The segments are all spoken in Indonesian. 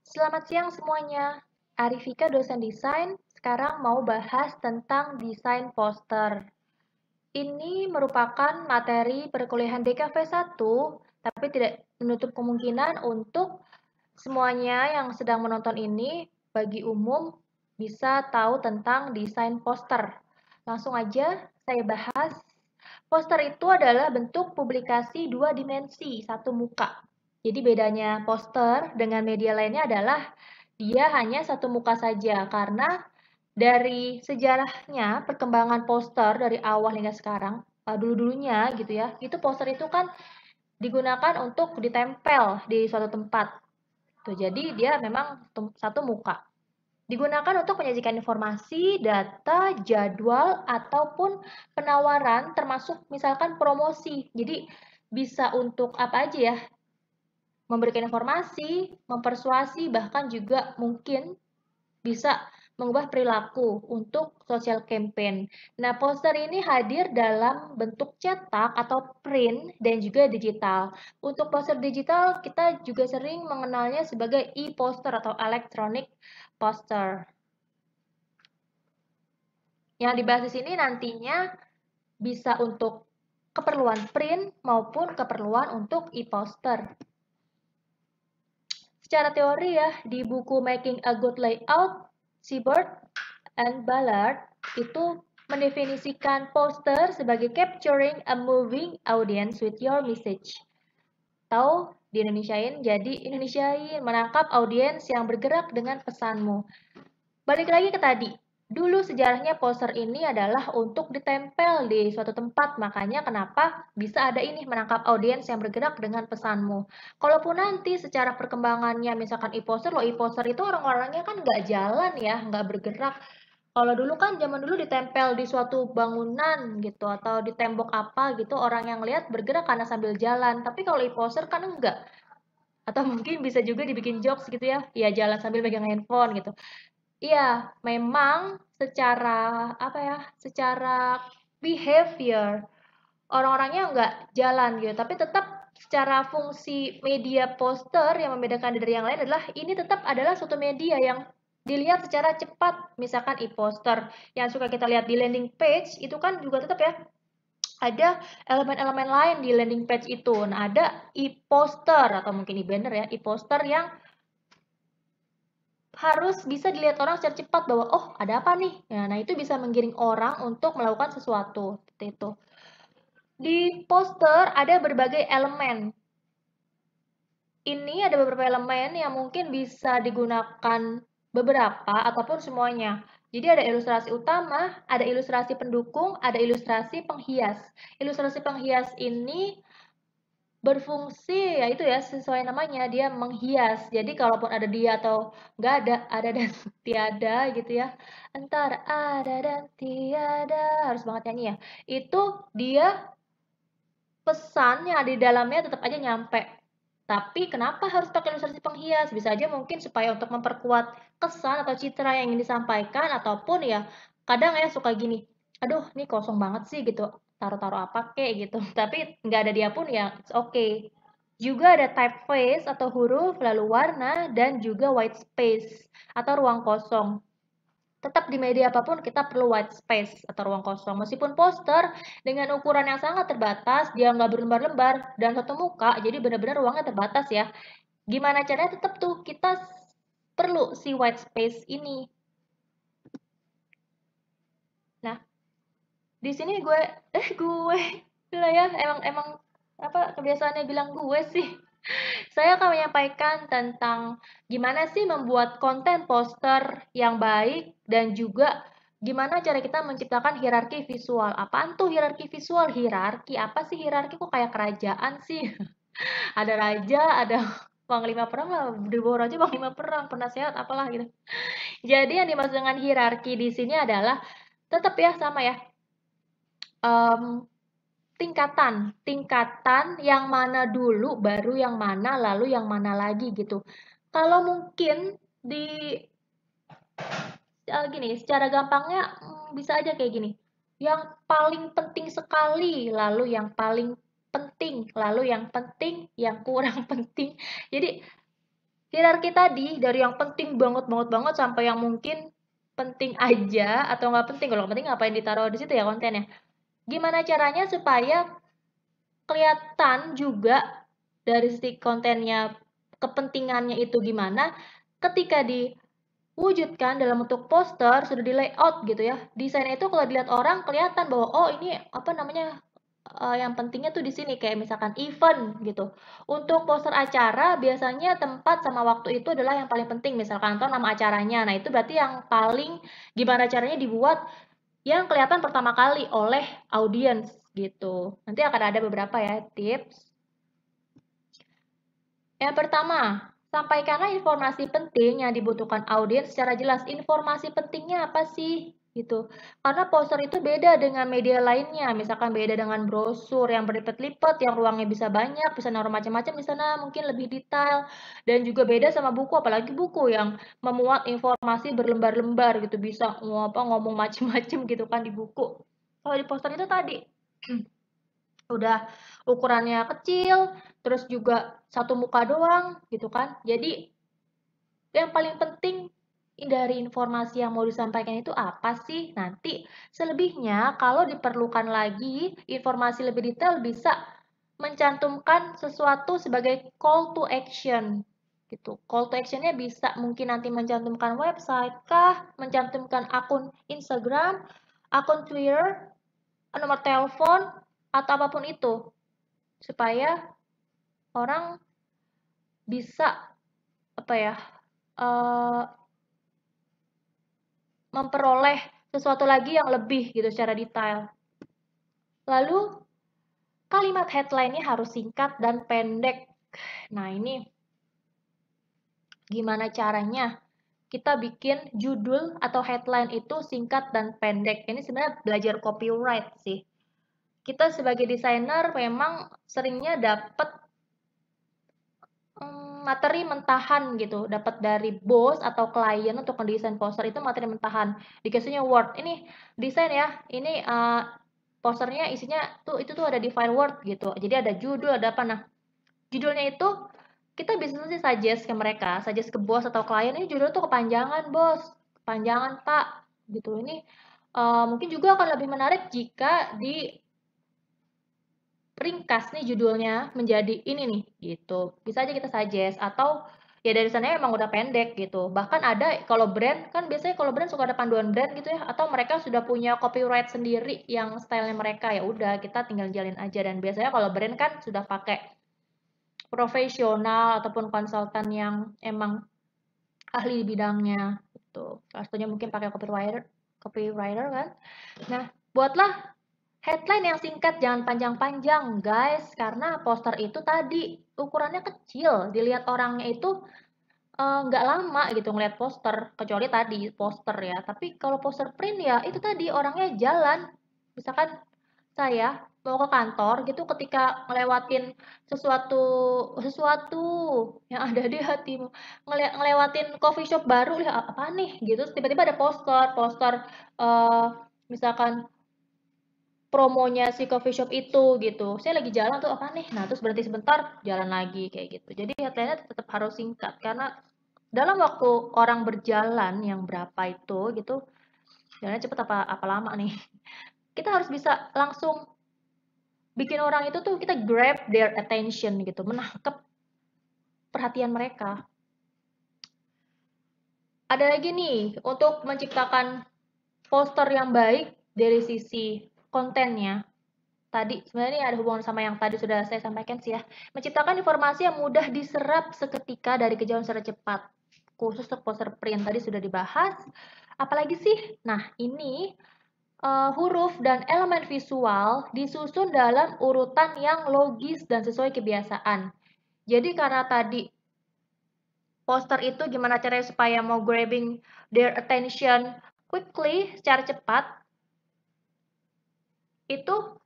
Selamat siang semuanya. Arifika dosen desain, sekarang mau bahas tentang desain poster. Ini merupakan materi perkuliahan DKV 1, tapi tidak menutup kemungkinan untuk semuanya yang sedang menonton ini bagi umum bisa tahu tentang desain poster. Langsung aja saya bahas. Poster itu adalah bentuk publikasi dua dimensi, satu muka. Jadi bedanya poster dengan media lainnya adalah dia hanya satu muka saja, karena dari sejarahnya perkembangan poster dari awal hingga sekarang, dulu-dulunya gitu ya, itu poster itu kan digunakan untuk ditempel di suatu tempat. Tuh, jadi dia memang satu muka. Digunakan untuk menyajikan informasi, data, jadwal, ataupun penawaran termasuk misalkan promosi. Jadi bisa untuk apa aja ya, memberikan informasi, mempersuasi, bahkan juga mungkin bisa mengubah perilaku untuk social campaign. Nah, poster ini hadir dalam bentuk cetak atau print dan juga digital. Untuk poster digital, kita juga sering mengenalnya sebagai e-poster atau electronic poster. Yang dibahas di sini nantinya bisa untuk keperluan print maupun keperluan untuk e-poster. Secara teori ya, di buku Making a Good Layout, Seibert and Ballard itu mendefinisikan poster sebagai capturing a moving audience with your message. Tahu di Indonesiain, jadi Indonesiain menangkap audiens yang bergerak dengan pesanmu. Balik lagi ke tadi, dulu sejarahnya poster ini adalah untuk ditempel di suatu tempat, makanya kenapa bisa ada ini menangkap audiens yang bergerak dengan pesanmu. Kalaupun nanti secara perkembangannya misalkan e-poster, loh e-poster itu orang-orangnya kan nggak jalan ya, nggak bergerak. Kalau dulu kan zaman dulu ditempel di suatu bangunan gitu atau di tembok apa gitu, orang yang lihat bergerak karena sambil jalan. Tapi kalau e-poster kan enggak. Atau mungkin bisa juga dibikin jokes gitu ya, ya jalan sambil pegang handphone gitu. Iya, memang secara apa ya, secara behavior orang-orangnya nggak jalan gitu, tapi tetap secara fungsi media poster yang membedakan dari yang lain adalah ini tetap adalah suatu media yang dilihat secara cepat. Misalkan e-poster yang suka kita lihat di landing page itu kan juga tetap ya ada elemen-elemen lain di landing page itu. Nah, ada e-poster atau mungkin e-banner ya, e-poster yang harus bisa dilihat orang secara cepat bahwa oh ada apa nih. Nah, itu bisa menggiring orang untuk melakukan sesuatu seperti itu. Di poster ada berbagai elemen. Ini ada beberapa elemen yang mungkin bisa digunakan beberapa ataupun semuanya. Jadi ada ilustrasi utama, ada ilustrasi pendukung, ada ilustrasi penghias. Ilustrasi penghias ini berfungsi ya itu ya sesuai namanya dia menghias. Jadi kalaupun ada dia atau nggak ada dan tiada gitu ya. Antara ada dan tiada harus banget nyanyi ya. Itu dia pesan yang ada di dalamnya tetap aja nyampe. Tapi kenapa harus pakai ilustrasi penghias? Bisa aja mungkin supaya untuk memperkuat kesan atau citra yang ingin disampaikan ataupun ya kadang ya suka gini, aduh ini kosong banget sih gitu, taruh-taruh apa kek gitu. Tapi nggak ada dia pun ya it's okay. Juga ada typeface atau huruf, lalu warna, dan juga white space atau ruang kosong. Tetap di media apapun kita perlu white space atau ruang kosong. Meskipun poster dengan ukuran yang sangat terbatas, dia nggak berlembar-lembar dan satu muka, jadi benar-benar ruangnya terbatas ya. Gimana caranya tetap tuh kita perlu si white space ini. Nah, di sini gue lah ya emang emang apa kebiasaannya bilang gue sih. Saya akan menyampaikan tentang gimana sih membuat konten poster yang baik dan juga gimana cara kita menciptakan hierarki visual. Apaan tuh hierarki visual? Hierarki apa sih hierarki kok kayak kerajaan sih? Ada raja, ada panglima perang lah, di bawah raja panglima perang, penasehat apalah gitu. Jadi yang dimaksud dengan hierarki di sini adalah tetap ya sama ya. em, tingkatan, tingkatan yang mana dulu, baru yang mana, lalu yang mana lagi gitu. Kalau mungkin di gini, secara gampangnya bisa aja kayak gini. Yang paling penting sekali, lalu yang paling penting, lalu yang penting, yang kurang penting. Jadi hierarki tadi dari yang penting banget sampai yang mungkin penting aja atau nggak penting. Kalau nggak penting ngapain ditaruh di situ ya kontennya. Gimana caranya supaya kelihatan juga dari sisi kontennya, kepentingannya itu gimana ketika diwujudkan dalam bentuk poster, sudah di layout gitu ya. Desainnya itu kalau dilihat orang kelihatan bahwa oh ini apa namanya, yang pentingnya tuh di sini kayak misalkan event gitu. Untuk poster acara biasanya tempat sama waktu itu adalah yang paling penting misalkan atau nama acaranya. Nah, itu berarti yang paling gimana caranya dibuat yang kelihatan pertama kali oleh audiens gitu. Nanti akan ada beberapa ya tips. Yang pertama, sampaikanlah informasi penting yang dibutuhkan audiens secara jelas. Informasi pentingnya apa sih? Gitu. Karena poster itu beda dengan media lainnya. Misalkan beda dengan brosur yang berlipat-lipat, yang ruangnya bisa banyak, bisa naruh macam-macam di sana, mungkin lebih detail. Dan juga beda sama buku, apalagi buku yang memuat informasi berlembar-lembar gitu, bisa ngomong macam-macam gitu kan di buku. Kalau di poster itu tadi udah ukurannya kecil, terus juga satu muka doang gitu kan. Jadi yang paling penting dari informasi yang mau disampaikan itu apa sih? Nanti selebihnya kalau diperlukan lagi informasi lebih detail bisa mencantumkan sesuatu sebagai call to action gitu. Call to actionnya bisa mungkin nanti mencantumkan website kah, mencantumkan akun Instagram, akun Twitter, nomor telepon, atau apapun itu supaya orang bisa apa ya uh, memperoleh sesuatu lagi yang lebih gitu secara detail. Lalu kalimat headline-nya harus singkat dan pendek. Nah, ini gimana caranya kita bikin judul atau headline itu singkat dan pendek. Ini sebenarnya belajar copyright sih. Kita sebagai desainer memang seringnya dapat materi mentahan gitu, dapat dari bos atau klien untuk mendesain poster itu materi mentahan. Dikasihnya Word, ini desain ya, ini posternya isinya tuh itu tuh ada di file Word gitu. Jadi ada judul, ada apa. Nah, judulnya itu kita bisa sih suggest ke mereka, suggest ke bos atau klien, ini judul tuh kepanjangan bos, kepanjangan pak, gitu. Ini mungkin juga akan lebih menarik jika di ringkas nih judulnya menjadi ini nih gitu. Bisa aja kita suggest atau ya dari sana emang udah pendek gitu. Bahkan ada kalau brand kan biasanya kalau brand suka ada panduan brand gitu ya atau mereka sudah punya copyright sendiri yang stylenya mereka ya udah kita tinggal jalin aja dan biasanya kalau brand kan sudah pakai profesional ataupun konsultan yang emang ahli di bidangnya gitu. Salah satunya mungkin pakai copywriter kan. Nah, buatlah headline yang singkat, jangan panjang-panjang, guys, karena poster itu tadi ukurannya kecil. Dilihat orangnya itu nggak lama gitu ngeliat poster, kecuali tadi poster ya. Tapi kalau poster print ya itu tadi orangnya jalan. Misalkan saya mau ke kantor gitu ketika ngelewatin sesuatu sesuatu yang ada di hatimu, ngelewatin coffee shop baru, lihat apa nih gitu, tiba-tiba ada poster eh, misalkan promonya si coffee shop itu gitu. Saya lagi jalan tuh apa nih? Nah, terus berhenti sebentar, jalan lagi kayak gitu. Jadi headline-nya tetap harus singkat karena dalam waktu orang berjalan yang berapa itu gitu, jalannya cepet apa lama nih? Kita harus bisa langsung bikin orang itu tuh kita grab their attention gitu, menangkap perhatian mereka. Ada lagi nih untuk menciptakan poster yang baik dari sisi kontennya. Tadi sebenarnya ada hubungan sama yang tadi sudah saya sampaikan sih ya. Menciptakan informasi yang mudah diserap seketika dari kejauhan secara cepat. Khusus untuk poster print tadi sudah dibahas. Apalagi sih? Nah, ini huruf dan elemen visual disusun dalam urutan yang logis dan sesuai kebiasaan. Jadi karena tadi poster itu gimana caranya supaya mau grabbing their attention quickly, secara cepat, itu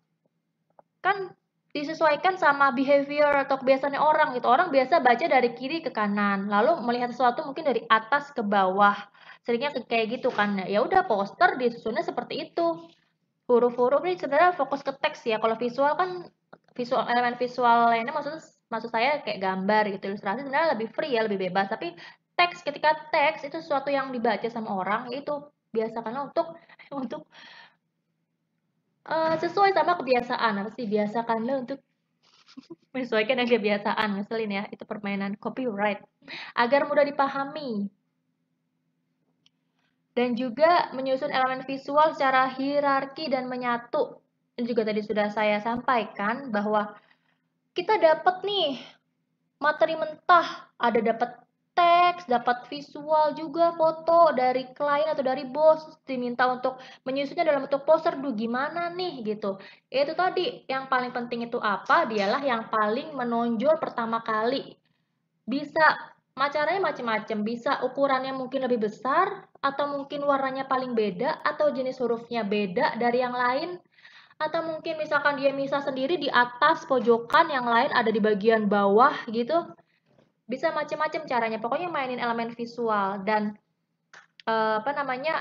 kan disesuaikan sama behavior atau kebiasaan orang gitu. Orang biasa baca dari kiri ke kanan, lalu melihat sesuatu mungkin dari atas ke bawah. Seringnya kayak gitu kan. Ya udah poster disusunnya seperti itu. Huruf-huruf ini sebenarnya fokus ke teks ya. Kalau visual kan visual elemen visual lainnya maksudnya maksud saya kayak gambar gitu, ilustrasi sebenarnya lebih free ya, lebih bebas. Tapi teks, ketika teks itu sesuatu yang dibaca sama orang, itu biasakanlah untuk untuk sesuai sama kebiasaan. Apa sih? Biasakanlah untuk menyesuaikan dengan kebiasaan. Ngeselin ya, itu permainan copyright. Agar mudah dipahami. Dan juga menyusun elemen visual secara hierarki dan menyatu. Ini juga tadi sudah saya sampaikan bahwa kita dapat nih materi mentah, ada dapat teks, dapat visual juga, foto dari klien atau dari bos, diminta untuk menyusunnya dalam bentuk poster, duh gimana nih gitu. Itu tadi, yang paling penting itu apa? Dialah yang paling menonjol pertama kali. Bisa caranya macam-macam, bisa ukurannya mungkin lebih besar, atau mungkin warnanya paling beda, atau jenis hurufnya beda dari yang lain, atau mungkin misalkan dia misah sendiri di atas pojokan, yang lain ada di bagian bawah gitu. Bisa macam-macam caranya, pokoknya mainin elemen visual dan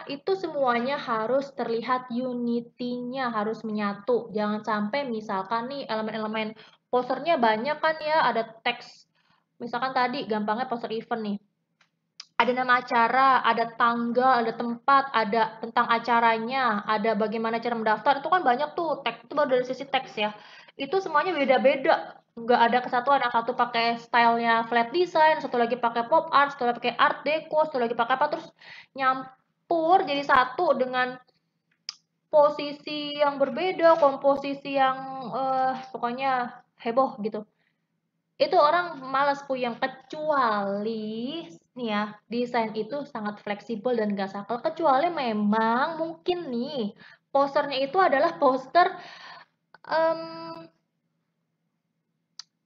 itu semuanya harus terlihat unity-nya, harus menyatu. Jangan sampai misalkan nih elemen-elemen posternya banyak kan ya, ada teks. Misalkan tadi gampangnya poster event nih. Ada nama acara, ada tanggal, ada tempat, ada tentang acaranya, ada bagaimana cara mendaftar, itu kan banyak tuh teks, itu baru dari sisi teks ya. Itu semuanya beda-beda, nggak ada kesatuan, yang satu pakai stylenya flat design, satu lagi pakai pop art, satu lagi pakai art deco, satu lagi pakai apa, terus nyampur jadi satu dengan posisi yang berbeda, komposisi yang pokoknya heboh gitu. Itu orang malas puyeng, kecuali nih ya, desain itu sangat fleksibel dan gak sakral, kecuali memang mungkin nih posternya itu adalah poster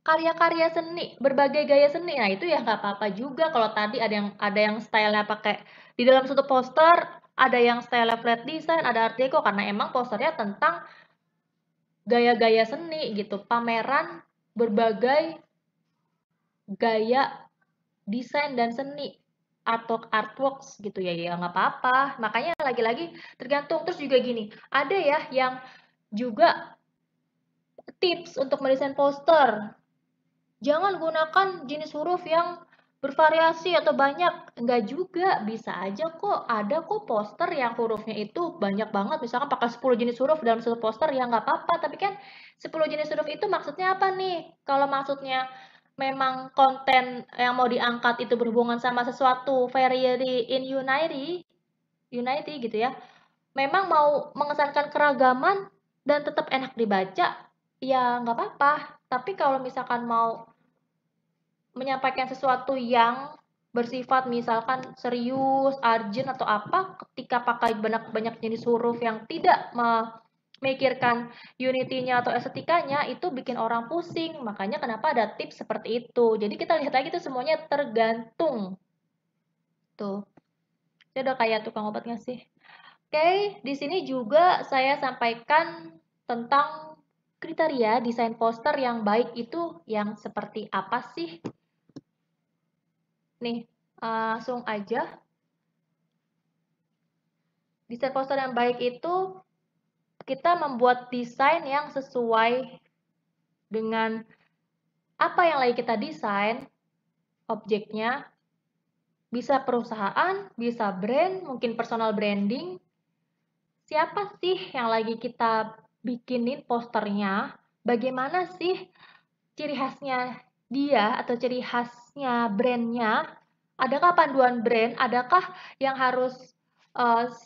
karya-karya seni, berbagai gaya seni. Nah, itu ya nggak apa-apa juga kalau tadi ada yang stylenya pakai di dalam satu poster, ada yang style flat design, ada art deco karena emang posternya tentang gaya-gaya seni gitu, pameran berbagai gaya desain dan seni atau artworks gitu ya, ya nggak apa-apa. Makanya lagi-lagi tergantung. Terus juga gini, ada ya yang juga tips untuk mendesain poster. Jangan gunakan jenis huruf yang bervariasi atau banyak. Enggak juga, bisa aja kok. Ada kok poster yang hurufnya itu banyak banget. Misalkan pakai 10 jenis huruf dalam satu poster, ya nggak apa-apa. Tapi kan 10 jenis huruf itu maksudnya apa nih? Kalau maksudnya memang konten yang mau diangkat itu berhubungan sama sesuatu variety in unity gitu ya. Memang mau mengesankan keragaman dan tetap enak dibaca, ya nggak apa-apa. Tapi kalau misalkan mau menyampaikan sesuatu yang bersifat misalkan serius, urgent atau apa, ketika pakai banyak-banyak jenis huruf yang tidak memikirkan unity-nya atau estetikanya, itu bikin orang pusing. Makanya kenapa ada tips seperti itu. Jadi kita lihat lagi itu semuanya tergantung. Tuh. Itu udah kayak tukang obat nggak sih? Oke, di sini juga saya sampaikan tentang kriteria desain poster yang baik itu yang seperti apa sih? Nih, langsung aja. Desain poster yang baik itu kita membuat desain yang sesuai dengan apa yang lagi kita desain, objeknya, bisa perusahaan, bisa brand, mungkin personal branding. Siapa sih yang lagi kita bikinin posternya? Bagaimana sih ciri khasnya dia atau ciri khasnya brandnya? Adakah panduan brand? Adakah yang harus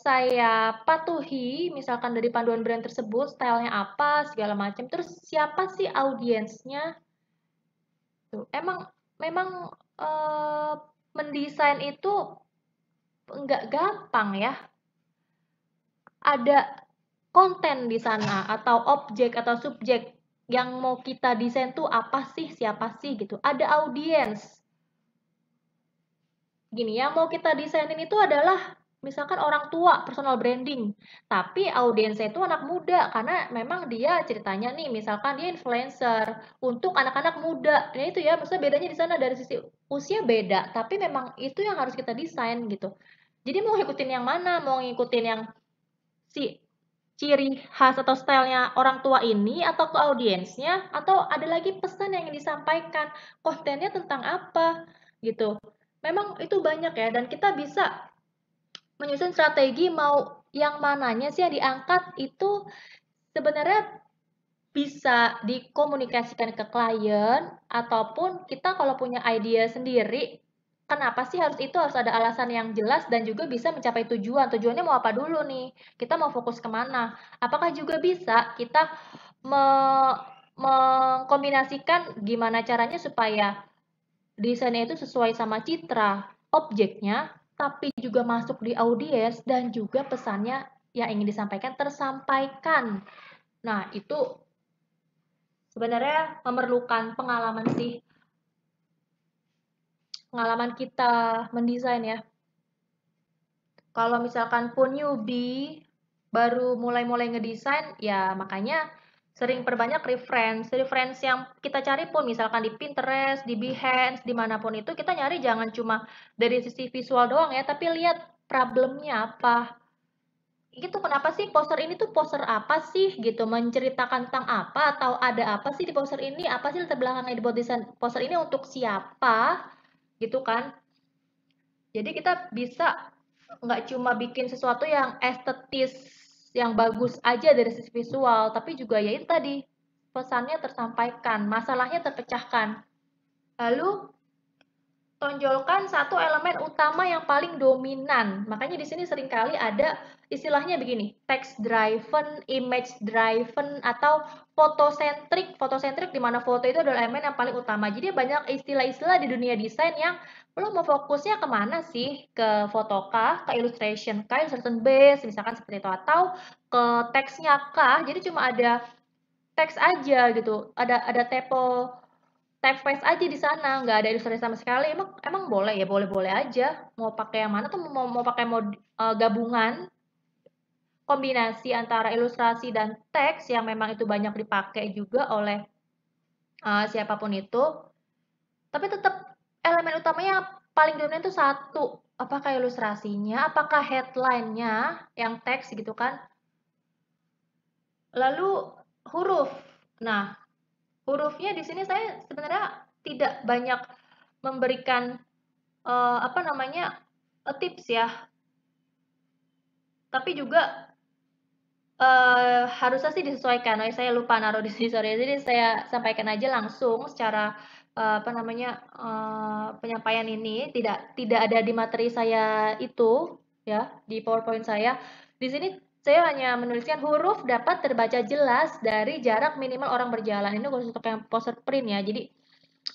saya patuhi, misalkan dari panduan brand tersebut, stylenya apa, segala macam. Terus siapa sih audiensnya? Tuh, memang mendesain itu nggak gampang ya. Ada konten di sana atau objek atau subjek yang mau kita desain tuh apa sih, siapa sih gitu. Ada audiens. Gini, yang mau kita desainin itu adalah misalkan orang tua, personal branding. Tapi audiensnya itu anak muda karena memang dia ceritanya nih, misalkan dia influencer untuk anak-anak muda. Nah itu ya, maksudnya bedanya di sana dari sisi usia beda, tapi memang itu yang harus kita desain gitu. Jadi mau ngikutin yang mana? Mau ngikutin yang si ciri khas atau stylenya orang tua ini atau ke audiensnya atau ada lagi pesan yang ingin disampaikan, kontennya tentang apa gitu. Memang itu banyak ya dan kita bisa menyusun strategi mau yang mananya sih yang diangkat itu sebenarnya bisa dikomunikasikan ke klien ataupun kita kalau punya ide sendiri, kenapa sih harus ada alasan yang jelas dan juga bisa mencapai tujuan. Tujuannya mau apa dulu nih? Kita mau fokus kemana? Apakah juga bisa kita me mengkombinasikan gimana caranya supaya desainnya itu sesuai sama citra objeknya, tapi juga masuk di audiens dan juga pesannya yang ingin disampaikan tersampaikan. Nah, itu sebenarnya memerlukan pengalaman sih, pengalaman kita mendesain ya. Kalau misalkan pun newbie, baru mulai-mulai ngedesain, ya makanya sering perbanyak reference. Reference yang kita cari pun misalkan di Pinterest, di Behance, dimanapun itu kita nyari jangan cuma dari sisi visual doang ya, tapi lihat problemnya apa. Gitu, kenapa sih poster ini tuh poster apa sih gitu, menceritakan tentang apa atau ada apa sih di poster ini, apa sih latar belakangnya dibuat desain poster ini untuk siapa gitu kan. Jadi kita bisa nggak cuma bikin sesuatu yang estetis, yang bagus aja dari sisi visual, tapi juga ya itu tadi, pesannya tersampaikan, masalahnya terpecahkan. Lalu tonjolkan satu elemen utama yang paling dominan. Makanya di sini seringkali ada istilahnya begini, text driven, image driven, atau fotocentric. Fotocentric di mana foto itu adalah elemen yang paling utama. Jadi banyak istilah-istilah di dunia desain yang lo mau fokusnya kemana sih? Ke foto kah? Ke illustration kah? Illustration base, misalkan seperti itu. Atau ke teksnya kah? Jadi cuma ada teks aja gitu. Ada typeface aja di sana, nggak ada ilustrasi sama sekali. Emang emang boleh ya, boleh-boleh aja. Mau pakai yang mana tuh mau pakai gabungan kombinasi antara ilustrasi dan teks yang memang itu banyak dipakai juga oleh siapapun itu. Tapi tetap elemen utamanya paling dominan itu satu. Apakah ilustrasinya, apakah headline-nya yang teks gitu kan. Lalu huruf. Nah, hurufnya di sini saya sebenarnya tidak banyak memberikan apa namanya tips ya, tapi juga harusnya sih disesuaikan. Oh, saya lupa naruh di sini, sorry. Jadi saya sampaikan aja langsung secara apa namanya penyampaian ini tidak ada di materi saya itu ya di PowerPoint saya. Di sini saya hanya menuliskan huruf dapat terbaca jelas dari jarak minimal orang berjalan. Ini khusus untuk yang poster print ya. Jadi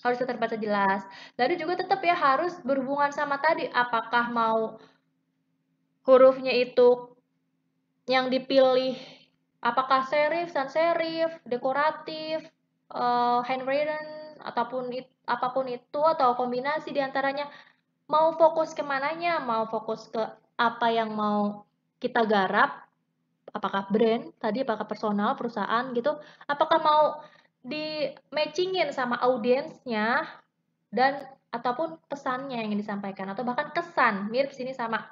harus terbaca jelas. Lalu juga tetap ya harus berhubungan sama tadi apakah mau hurufnya itu yang dipilih apakah serif, sans serif, dekoratif, handwritten, ataupun apapun itu atau kombinasi diantaranya mau fokus ke mananya, mau fokus ke apa yang mau kita garap, apakah brand tadi, apakah personal, perusahaan gitu, apakah mau di matchingin sama audiensnya dan ataupun pesannya yang disampaikan atau bahkan kesan mirip sini sama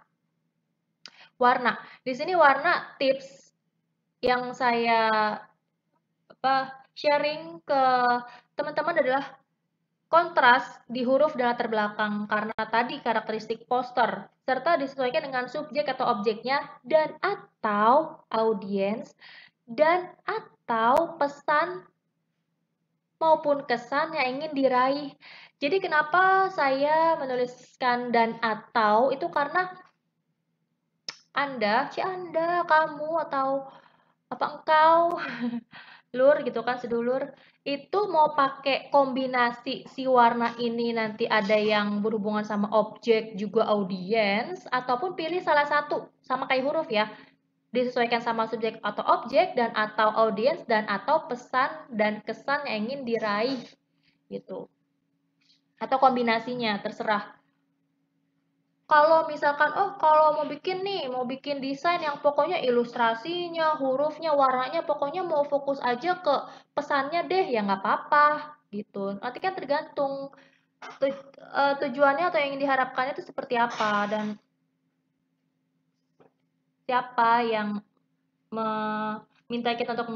warna. Di sini warna tips yang saya sharing ke teman-teman adalah kontras di huruf dan latar belakang karena tadi karakteristik poster serta disesuaikan dengan subjek atau objeknya dan atau audiens dan atau pesan maupun kesan yang ingin diraih. Jadi kenapa saya menuliskan dan atau itu karena Anda, kamu atau apa engkau lur gitu kan sedulur itu mau pakai kombinasi si warna ini nanti ada yang berhubungan sama objek juga audiens ataupun pilih salah satu sama kayak huruf ya disesuaikan sama subjek atau objek dan atau audiens dan atau pesan dan kesan yang ingin diraih gitu atau kombinasinya terserah. Kalau misalkan, oh kalau mau bikin desain yang pokoknya ilustrasinya, hurufnya, warnanya, pokoknya mau fokus aja ke pesannya deh, ya nggak apa-apa gitu. Nanti kan tergantung tujuannya atau yang ingin diharapkannya itu seperti apa dan siapa yang meminta kita untuk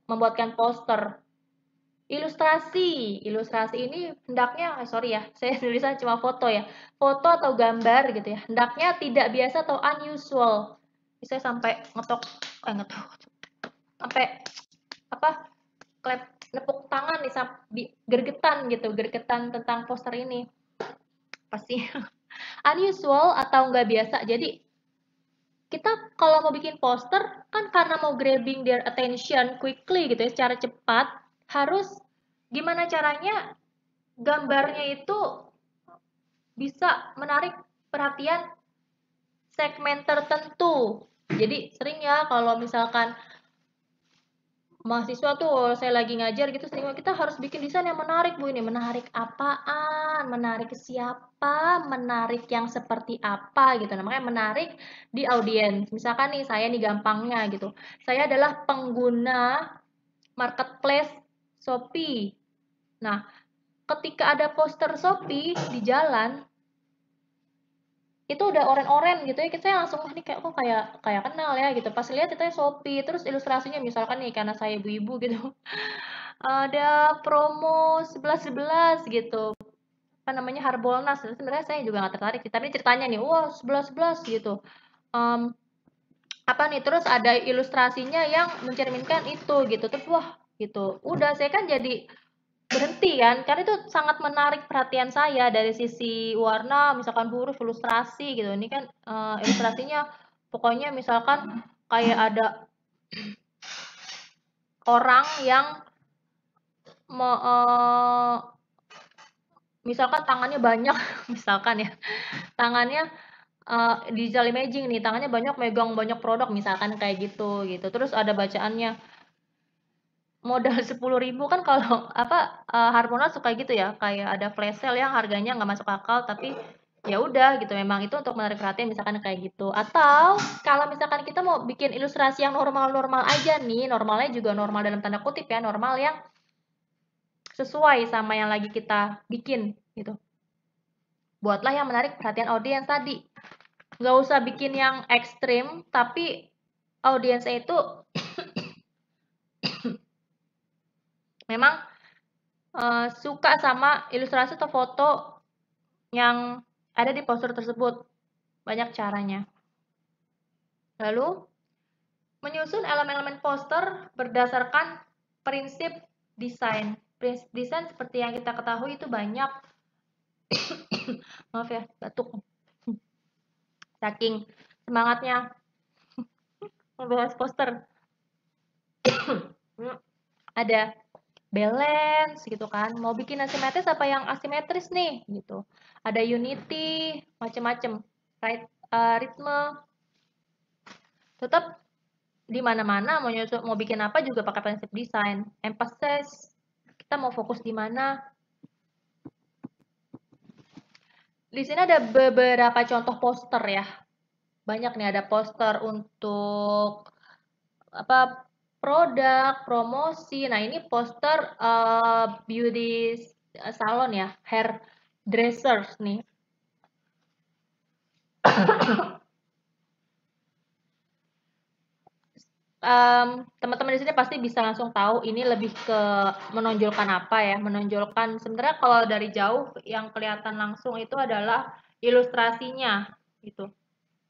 membuatkan poster. Ilustrasi ini hendaknya, sorry ya, saya tulisan cuma foto ya. Foto atau gambar gitu ya. Hendaknya tidak biasa atau unusual. Saya sampai ngetok, sampai apa? Nepuk tangan nih, gergetan gitu, gergetan tentang poster ini. Pasti unusual atau nggak biasa. Jadi kita kalau mau bikin poster kan karena mau grabbing their attention quickly gitu ya, secara cepat, harus gimana caranya gambarnya itu bisa menarik perhatian segmen tertentu. Jadi sering ya kalau misalkan mahasiswa tuh saya lagi ngajar gitu, sering kita harus bikin desain yang menarik Bu. Ini menarik apaan, menarik siapa, menarik yang seperti apa gitu, namanya menarik di audiens. Misalkan nih saya nih gampangnya gitu, saya adalah pengguna marketplace Shopee. Nah, ketika ada poster Shopee di jalan itu udah oren-oren gitu ya, saya langsung nih kayak kok kayak kenal ya gitu. Pas lihat itu Shopee, terus ilustrasinya misalkan nih karena saya ibu-ibu gitu, ada promo 11-11 gitu, apa namanya, Harbolnas. Sebenarnya saya juga nggak tertarik sih, tapi ceritanya nih, wah 11-11 gitu. Apa nih, terus ada ilustrasinya yang mencerminkan itu gitu, terus wah gitu. Udah saya kan jadi berhenti kan, karena itu sangat menarik perhatian saya dari sisi warna, misalkan huruf, ilustrasi gitu. Ini kan ilustrasinya pokoknya misalkan kayak ada orang yang misalkan tangannya banyak, misalkan ya, tangannya digital imaging nih, tangannya banyak megang banyak produk, misalkan kayak gitu gitu. Terus ada bacaannya modal 10.000 kan, kalau apa Harmonas suka gitu ya, kayak ada flash sale yang harganya nggak masuk akal, tapi ya udah gitu, memang itu untuk menarik perhatian, misalkan kayak gitu. Atau kalau misalkan kita mau bikin ilustrasi yang normal-normal aja nih, normalnya juga normal dalam tanda kutip ya, normal yang sesuai sama yang lagi kita bikin gitu. Buatlah yang menarik perhatian audiens tadi. Nggak usah bikin yang ekstrim, tapi audiensnya itu memang suka sama ilustrasi atau foto yang ada di poster tersebut. Banyak caranya. Lalu, menyusun elemen-elemen poster berdasarkan prinsip desain. Prinsip desain seperti yang kita ketahui itu banyak. Maaf ya, batuk. Saking semangatnya membahas poster. Ada balance gitu kan, mau bikin asimetris apa yang asimetris nih gitu, ada unity, macem-macem, right, ritme, tetap di mana-mana mau bikin apa juga pakai prinsip desain, emphasis, kita mau fokus di mana. Di sini ada beberapa contoh poster ya, banyak nih, ada poster untuk apa, produk, promosi. Nah, ini poster beauty salon ya, hair dressers nih. Teman-teman di sini pasti bisa langsung tahu ini lebih ke menonjolkan apa ya, menonjolkan sebenarnya kalau dari jauh yang kelihatan langsung itu adalah ilustrasinya gitu.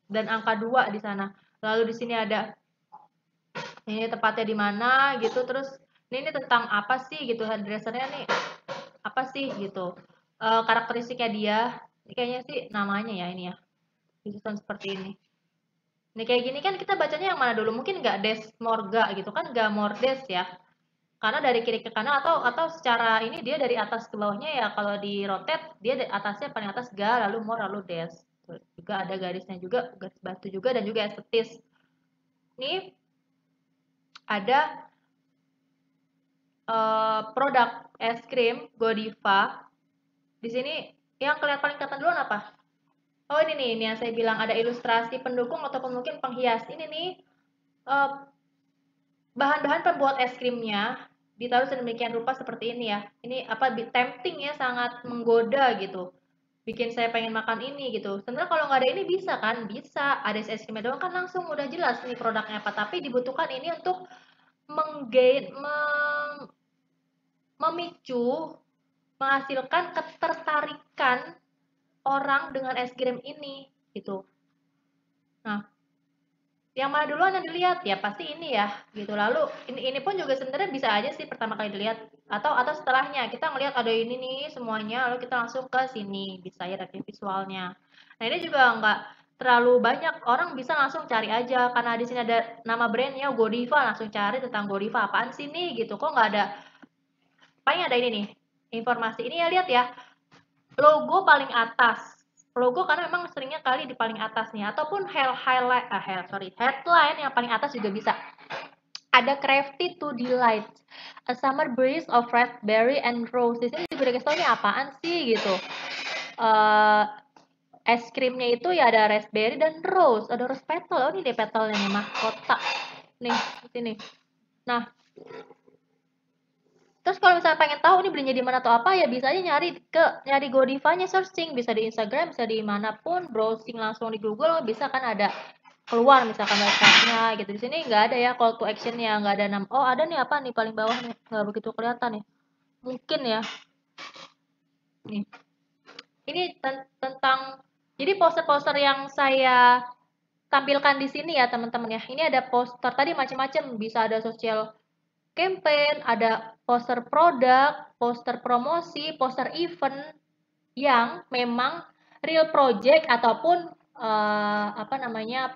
Dan angka 2 di sana. Lalu di sini ada ini tepatnya di mana gitu, terus ini tentang apa sih gitu, hairdressernya nih apa sih gitu, karakteristiknya dia. Ini kayaknya sih namanya ya, ini ya, disusun seperti ini. Ini kayak gini kan kita bacanya yang mana dulu, mungkin nggak des morga gitu kan, nggak mordes ya, karena dari kiri ke kanan, atau secara ini dia dari atas ke bawahnya ya, kalau di rotate dia dari atasnya paling atas ga, lalu more, lalu des. Juga ada garisnya juga, garis batu juga, dan juga estetis. Ini ada produk es krim Godiva. Di sini yang paling kelihatan duluan apa? Oh, ini nih, ini yang saya bilang ada ilustrasi pendukung ataupun mungkin penghias. Ini nih bahan-bahan pembuat es krimnya ditaruh sedemikian rupa seperti ini ya. Ini apa, tempting ya, sangat menggoda gitu. bikin saya pengen makan ini gitu. Sebenarnya kalau nggak ada ini bisa kan? Bisa. Ada es krimnya doang kan langsung udah jelas nih produknya apa. Tapi dibutuhkan ini untuk menggain, memicu, menghasilkan ketertarikan orang dengan es krim ini gitu. Nah, yang mana duluan yang dilihat ya pasti ini ya gitu. Lalu ini pun juga sebenarnya bisa aja sih pertama kali dilihat atau setelahnya kita ngelihat ada ini nih semuanya lalu kita langsung ke sini bisa ya review visualnya. Nah ini juga nggak terlalu banyak orang bisa langsung cari aja karena di sini ada nama brandnya Godiva langsung cari tentang Godiva apaan sih nih gitu kok nggak ada paling ada ini nih informasi ini ya lihat ya logo paling atas logo karena memang seringnya kali di paling atas nih ataupun headline yang paling atas juga bisa ada crafty to delight a summer breeze of raspberry and rose di sini juga dikasih tau ini apaan sih gitu uh, es krimnya itu ya ada raspberry dan rose ada rose petal oh ini deh petalnya nih mahkota nih di sini nah terus kalau misalnya pengen tahu ini belinya di mana atau apa ya bisa aja nyari Godivanya searching bisa di Instagram bisa di manapun browsing langsung di Google bisa kan ada keluar misalkan websitenya gitu di sini nggak ada ya call to actionnya nggak ada oh ada nih apa nih paling bawah nih nggak begitu kelihatan nih mungkin ya nih ini tentang jadi poster-poster yang saya tampilkan di sini ya teman-teman ya ini ada poster tadi macam-macam bisa ada sosial campaign, ada poster produk, poster promosi, poster event yang memang real project ataupun apa namanya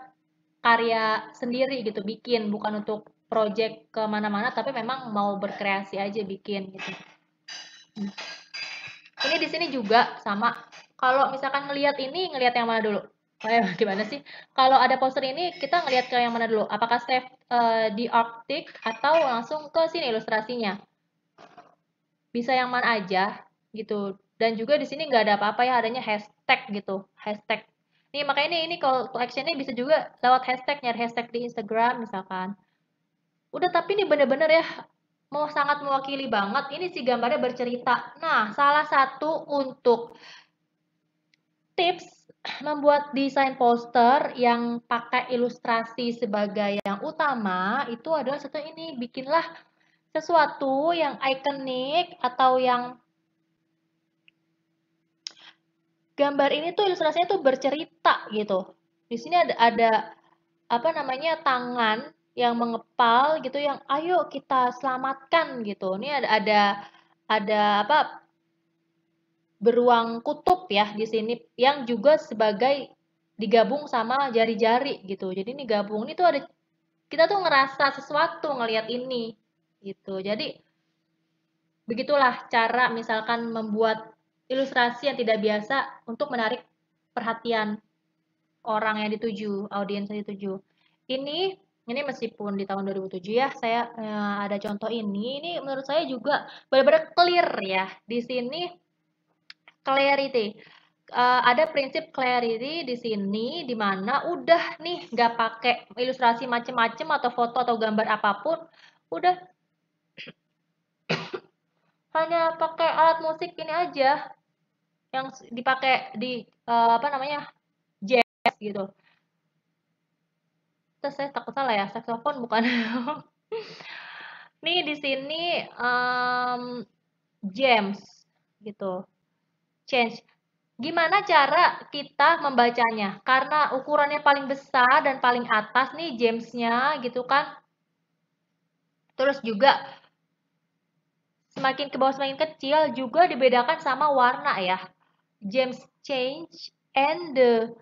karya sendiri gitu bikin bukan untuk project kemana-mana tapi memang mau berkreasi aja bikin gitu. Ini di sini juga sama. Kalau misalkan ngelihat yang mana dulu? Gimana sih? Kalau ada poster ini kita ngelihat ke yang mana dulu? Apakah save di Arctic atau langsung ke sini ilustrasinya? Bisa yang mana aja gitu. Dan juga di sini nggak ada apa-apa ya, adanya hashtag gitu. Hashtag. Nih makanya ini call to action-nya bisa juga lewat hashtag, nyari hashtag di Instagram misalkan. Udah tapi ini bener-bener ya mau sangat mewakili banget. Ini si gambarnya bercerita. Nah, salah satu untuk tips membuat desain poster yang pakai ilustrasi sebagai yang utama itu adalah satu ini, bikinlah sesuatu yang ikonik atau yang gambar ini tuh ilustrasinya tuh bercerita gitu. Di sini ada apa namanya tangan yang mengepal gitu yang ayo kita selamatkan gitu. Ini ada apa beruang kutub ya di sini yang juga sebagai digabung sama jari-jari gitu. Jadi ini gabung ini tuh ada kita tuh ngerasa sesuatu ngelihat ini gitu. Jadi begitulah cara misalkan membuat ilustrasi yang tidak biasa untuk menarik perhatian orang yang dituju, audiens yang dituju. Ini meskipun di tahun 2007 ya, saya ada contoh ini menurut saya juga benar-benar clear ya. Di sini clarity. Ada prinsip clarity di sini di mana udah nih nggak pakai ilustrasi macem-macem atau foto atau gambar apapun, udah hanya pakai alat musik ini aja yang dipakai di apa namanya jazz gitu. Terus saya takut salah ya, saxophone bukan. Nih di sini James gitu. Change. Gimana cara kita membacanya? Karena ukurannya paling besar dan paling atas nih Jamesnya gitu kan. Terus juga semakin ke bawah semakin kecil juga dibedakan sama warna ya. James change and the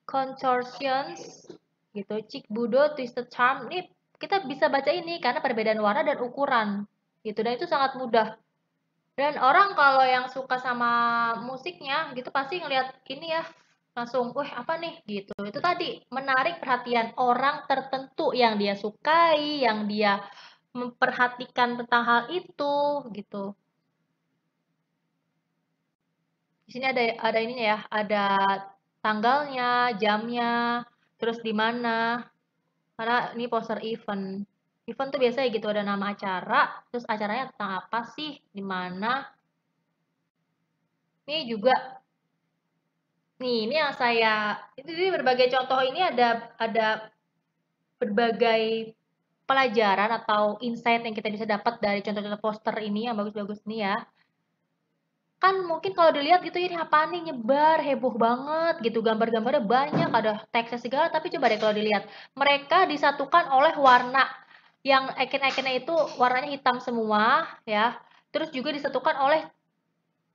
contortions gitu. Chick Budo Twisted Charm ini kita bisa baca ini karena perbedaan warna dan ukuran gitu dan itu sangat mudah. Dan orang kalau yang suka sama musiknya gitu pasti ngelihat ini ya langsung, wah apa nih gitu. Itu tadi menarik perhatian orang tertentu yang dia sukai, yang dia memperhatikan tentang hal itu gitu. Di sini ada ininya ya, ada tanggalnya, jamnya, terus di mana. Karena ini poster event. Event tuh biasanya gitu ada nama acara, terus acaranya tentang apa sih, di mana. Ini juga Nih, ini yang itu jadi berbagai contoh ini ada berbagai pelajaran atau insight yang kita bisa dapat dari contoh-contoh poster ini yang bagus-bagus nih ya. Kan mungkin kalau dilihat gitu, ini apa nih nyebar, heboh banget gitu, gambar-gambarnya banyak, ada teksnya segala, tapi coba deh kalau dilihat, mereka disatukan oleh warna yang icon-iconnya itu warnanya hitam semua ya, terus juga disatukan oleh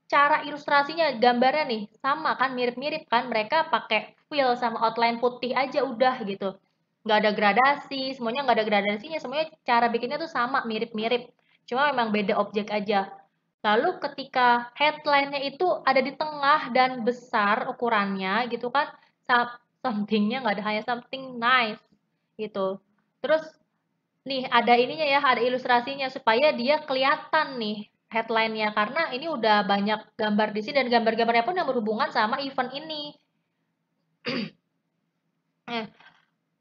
cara ilustrasinya, gambarnya nih, sama kan, mirip-mirip kan, mereka pakai fill sama outline putih aja udah gitu. Nggak ada gradasi, semuanya nggak ada gradasinya, semuanya cara bikinnya tuh sama, mirip-mirip. Cuma memang beda objek aja. Lalu ketika headline-nya itu ada di tengah dan besar ukurannya gitu kan, something-nya nggak ada, hanya something nice gitu. Terus nih ada ininya ya, ada ilustrasinya supaya dia kelihatan nih headline-nya karena ini udah banyak gambar di sini dan gambar-gambarnya pun yang berhubungan sama event ini. Eh,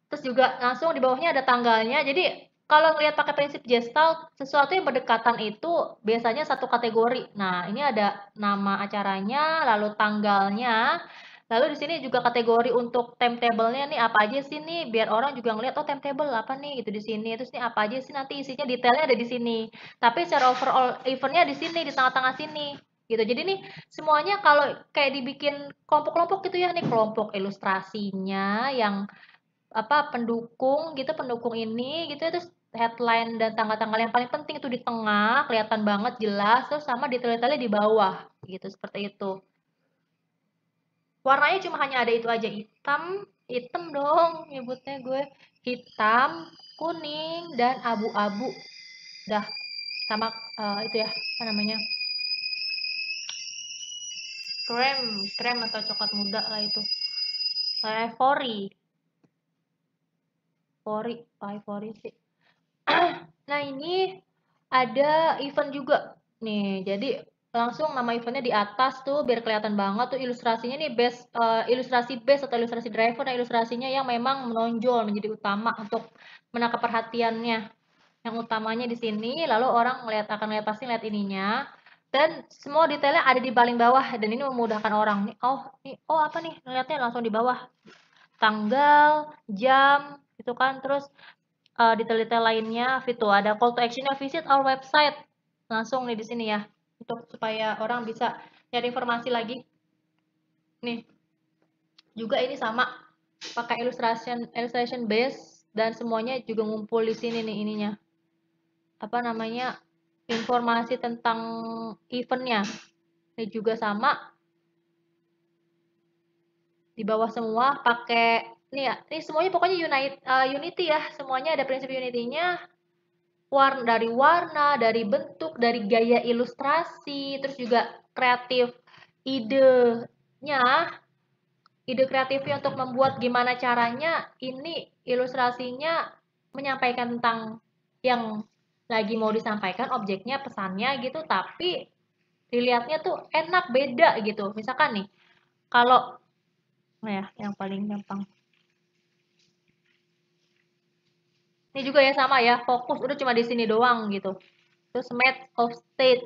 Terus juga langsung di bawahnya ada tanggalnya. Jadi kalau ngelihat pakai prinsip Gestalt, sesuatu yang berdekatan itu biasanya satu kategori. Nah, ini ada nama acaranya, lalu tanggalnya, lalu di sini juga kategori untuk timetable-nya nih apa aja sih nih, biar orang juga ngelihat oh timetable apa nih gitu di sini. Terus ini apa aja sih nanti isinya detailnya ada di sini. Tapi secara overall eventnya di sini di tengah-tengah sini gitu. Jadi nih semuanya kalau kayak dibikin kelompok-kelompok gitu ya nih kelompok ilustrasinya yang apa pendukung gitu, pendukung ini gitu, terus headline dan tanggal-tanggal yang paling penting itu di tengah, kelihatan banget jelas, terus sama detail-detailnya di bawah gitu, seperti itu. Warnanya cuma hanya ada itu aja, hitam, hitam dong nyebutnya gue, hitam, kuning, dan abu-abu. Dah, sama itu ya, apa namanya, krem, krem atau coklat muda lah itu. Ivory, ivory sih. Nah, ini ada event juga nih. Jadi langsung nama eventnya di atas tuh biar kelihatan banget tuh ilustrasinya nih ilustrasi base atau ilustrasi driver dan ilustrasinya yang memang menonjol menjadi utama untuk menangkap perhatiannya. Yang utamanya di sini, lalu orang akan ngeliat pasti ngeliat ininya. Dan semua detailnya ada di paling bawah dan ini memudahkan orang nih. Oh apa nih? Ngeliatnya langsung di bawah. Tanggal, jam, gitu kan. Terus detail-detail lainnya itu ada call to actionnya visit our website langsung nih di sini ya untuk supaya orang bisa nyari informasi lagi nih juga ini sama pakai illustration base dan semuanya juga ngumpul di sini nih ininya apa namanya informasi tentang eventnya ini juga sama di bawah semua pakai nih ya ini semuanya pokoknya unity ya semuanya ada prinsip unity-nya dari warna, dari bentuk, dari gaya ilustrasi, terus juga kreatif idenya, ide kreatifnya untuk membuat gimana caranya ini ilustrasinya menyampaikan tentang yang lagi mau disampaikan objeknya, pesannya gitu, tapi dilihatnya tuh enak beda gitu. Misalkan nih, kalau nah ya yang paling gampang. Ini juga ya sama ya, fokus udah cuma di sini doang gitu. Terus mate of state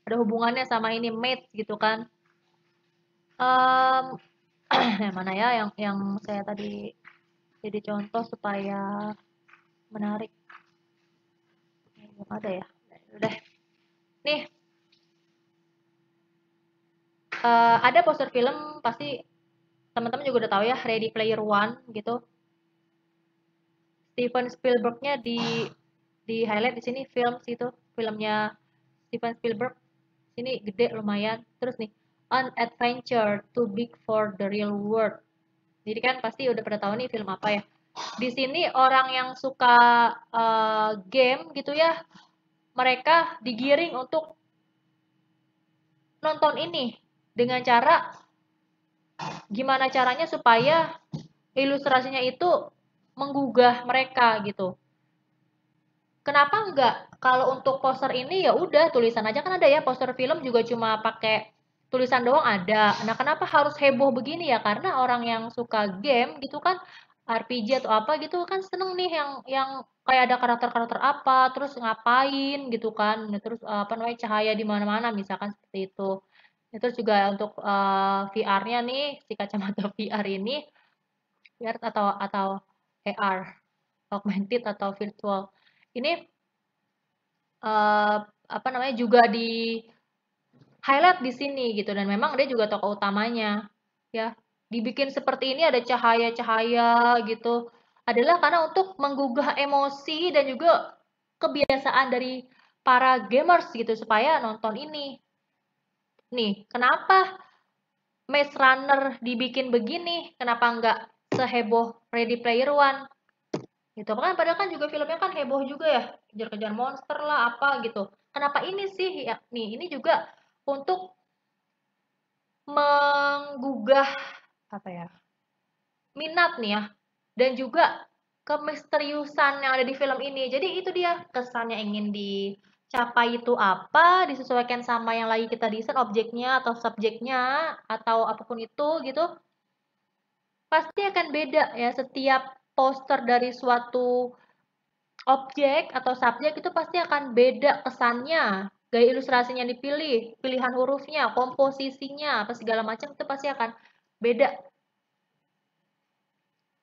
ada hubungannya sama ini mate gitu kan. Em, yang mana ya yang saya tadi jadi contoh supaya menarik. Belum ada ya. Udah. Nih, ada poster film pasti teman-teman juga udah tahu ya Ready Player One gitu. Steven Spielberg-nya di highlight di sini film itu filmnya Steven Spielberg. Sini gede lumayan. Terus nih, An Adventure Too Big for the Real World. Jadi kan pasti udah pada tahu nih film apa ya. Di sini orang yang suka game gitu ya, mereka digiring untuk nonton ini dengan cara gimana caranya supaya ilustrasinya itu menggugah mereka gitu. Kenapa enggak? Kalau untuk poster ini ya udah tulisan aja kan ada ya poster film juga cuma pakai tulisan doang ada. Nah, kenapa harus heboh begini ya? Karena orang yang suka game gitu kan RPG atau apa gitu kan seneng nih yang kayak ada karakter-karakter apa, terus ngapain gitu kan. Nah, terus apa namanya cahaya di mana-mana misalkan seperti itu. Terus juga untuk VR-nya nih, si kacamata VR ini, VR atau AR, augmented atau virtual. Ini apa namanya juga di highlight di sini gitu dan memang dia juga tokoh utamanya ya. Dibikin seperti ini ada cahaya-cahaya gitu adalah karena untuk menggugah emosi dan juga kebiasaan dari para gamers gitu supaya nonton ini. Nih, kenapa Maze Runner dibikin begini? Kenapa nggak seheboh Ready Player One? Gitu kan padahal kan juga filmnya kan heboh juga ya, kejar-kejar monster lah apa gitu. Kenapa ini sih? Ya, nih ini juga untuk menggugah apa ya? Minat nih ya dan juga kemisteriusan yang ada di film ini. Jadi itu dia kesannya ingin dicapai itu apa, disesuaikan sama yang lagi kita desain objeknya atau subjeknya atau apapun itu gitu. Pasti akan beda ya setiap poster dari suatu objek atau subjek itu pasti akan beda kesannya. Gaya ilustrasinya yang dipilih, pilihan hurufnya, komposisinya, apa segala macam itu pasti akan beda.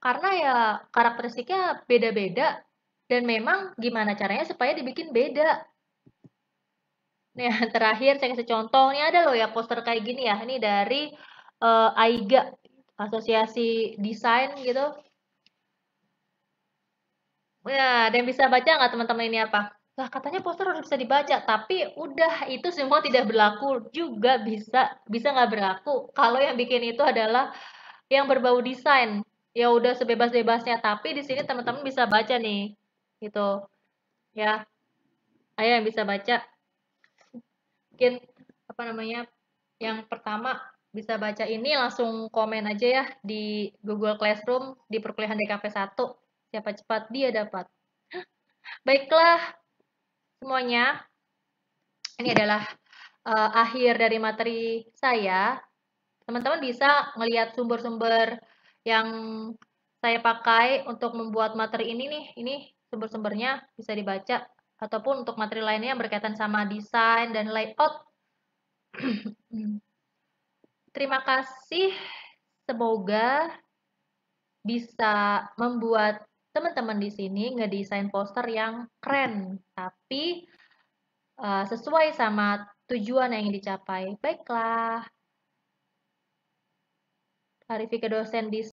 Karena ya karakteristiknya beda-beda dan memang gimana caranya supaya dibikin beda. Nih yang terakhir saya kasih contoh, nih ada loh ya poster kayak gini ya. Ini dari AIGA, Asosiasi Desain gitu. Ya, dan bisa baca nggak teman-teman ini apa? Lah katanya poster harus bisa dibaca, tapi udah itu semua tidak berlaku juga bisa nggak berlaku kalau yang bikin itu adalah yang berbau desain. Ya udah sebebas-bebasnya, tapi di sini teman-teman bisa baca nih. Gitu. Ya, ayo yang bisa baca. Mungkin apa namanya? Yang pertama bisa baca ini langsung komen aja ya di Google Classroom di perkuliahan DKV 1. Siapa cepat dia dapat. Baiklah semuanya, ini adalah akhir dari materi saya. Teman-teman bisa melihat sumber-sumber yang saya pakai untuk membuat materi ini nih. Ini sumber-sumbernya bisa dibaca ataupun untuk materi lainnya yang berkaitan sama desain dan layout. Terima kasih. Semoga bisa membuat teman-teman di sini ngedesain poster yang keren, tapi sesuai sama tujuan yang ingin dicapai. Baiklah, Arifika dosen desain.